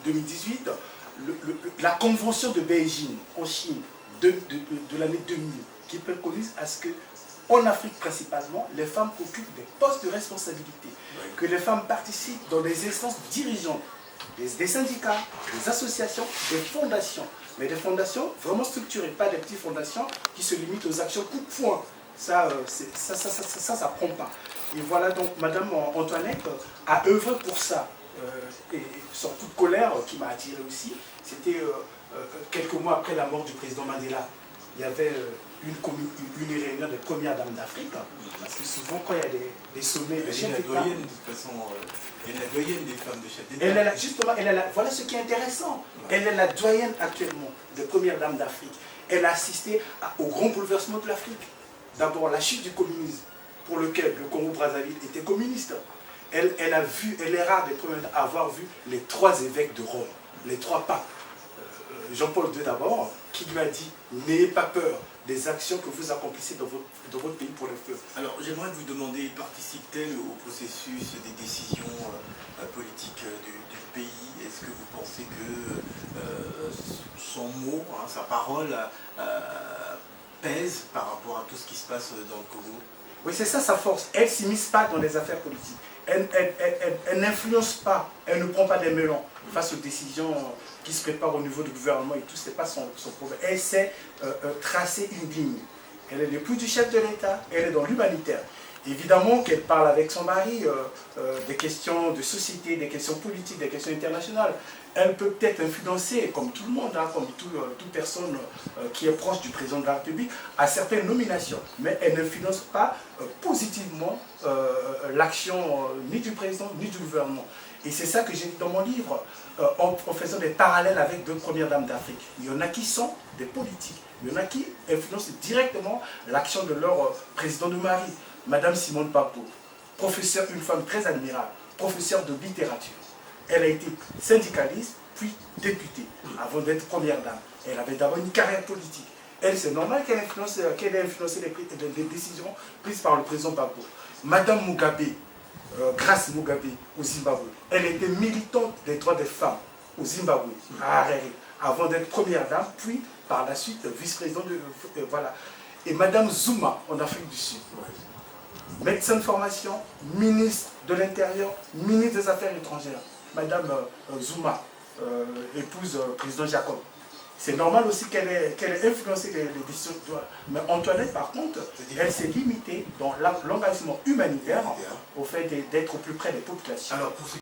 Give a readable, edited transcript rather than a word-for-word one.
2018, la convention de Beijing en Chine de l'année 2000, qui préconise à ce que, en Afrique principalement, les femmes occupent des postes de responsabilité, que les femmes participent dans des instances dirigeantes, des syndicats, des associations, des fondations, mais des fondations vraiment structurées, pas des petites fondations qui se limitent aux actions coup de poing. Ça prend pas. Et voilà donc, Madame Antoinette a œuvré pour ça. Et son coup de colère qui m'a attiré aussi, c'était quelques mois après la mort du président Mandela. Il y avait une réunion des premières dames d'Afrique, parce que souvent quand il y a des sommets de chefs d'État... de toute façon, elle est la doyenne des femmes de chefs d'État. Justement, voilà ce qui est intéressant. Elle est la doyenne actuellement des premières dames d'Afrique. Elle a assisté au grand bouleversement de l'Afrique. D'abord la chute du communisme, pour lequel le Congo-Brazzaville était communiste. Elle est rare des premières à avoir vu les 3 évêques de Rome, les 3 papes. Jean-Paul II d'abord, qui lui a dit « N'ayez pas peur des actions que vous accomplissez dans votre pays pour le feu ». Alors j'aimerais vous demander, participe-t-elle au processus des décisions politiques du pays? Est-ce que vous pensez que son mot, sa parole pèse par rapport à tout ce qui se passe dans le Congo? Oui, c'est ça sa force. Elle ne s'immisce pas dans les affaires politiques. Elle n'influence pas, elle ne prend pas des melons face aux décisions qui se préparent au niveau du gouvernement et tout, ce n'est pas son problème. Elle sait tracer une ligne. Elle est l'épouse du chef de l'État, elle est dans l'humanitaire. Évidemment qu'elle parle avec son mari des questions de société, des questions politiques, des questions internationales. Elle peut peut-être influencer, comme tout le monde, comme toute personne qui est proche du président de la République, à certaines nominations. Mais elle n'influence pas positivement l'action ni du président ni du gouvernement. Et c'est ça que j'ai dit dans mon livre, en faisant des parallèles avec 2 premières dames d'Afrique. Il y en a qui sont des politiques, il y en a qui influencent directement l'action de leur président de mari. Madame Simone Papo, professeure, une femme très admirable, professeure de littérature. Elle a été syndicaliste, puis députée, avant d'être première dame. Elle avait d'abord une carrière politique. Elle, c'est normal qu'elle ait influencé les décisions prises par le président Papo. Madame Mugabe, Grace Mugabe, au Zimbabwe, elle était militante des droits des femmes au Zimbabwe, à Harare, avant d'être première dame, puis par la suite vice-présidente de... voilà. Et Madame Zuma, en Afrique du Sud. Médecin de formation, ministre de l'Intérieur, ministre des Affaires étrangères. Madame Zuma, épouse président Jacob. C'est normal aussi qu'elle ait influencé les décisions. Mais Antoinette, par contre, elle s'est limitée dans l'engagement humanitaire au fait d'être au plus près des populations. Alors, pour ceux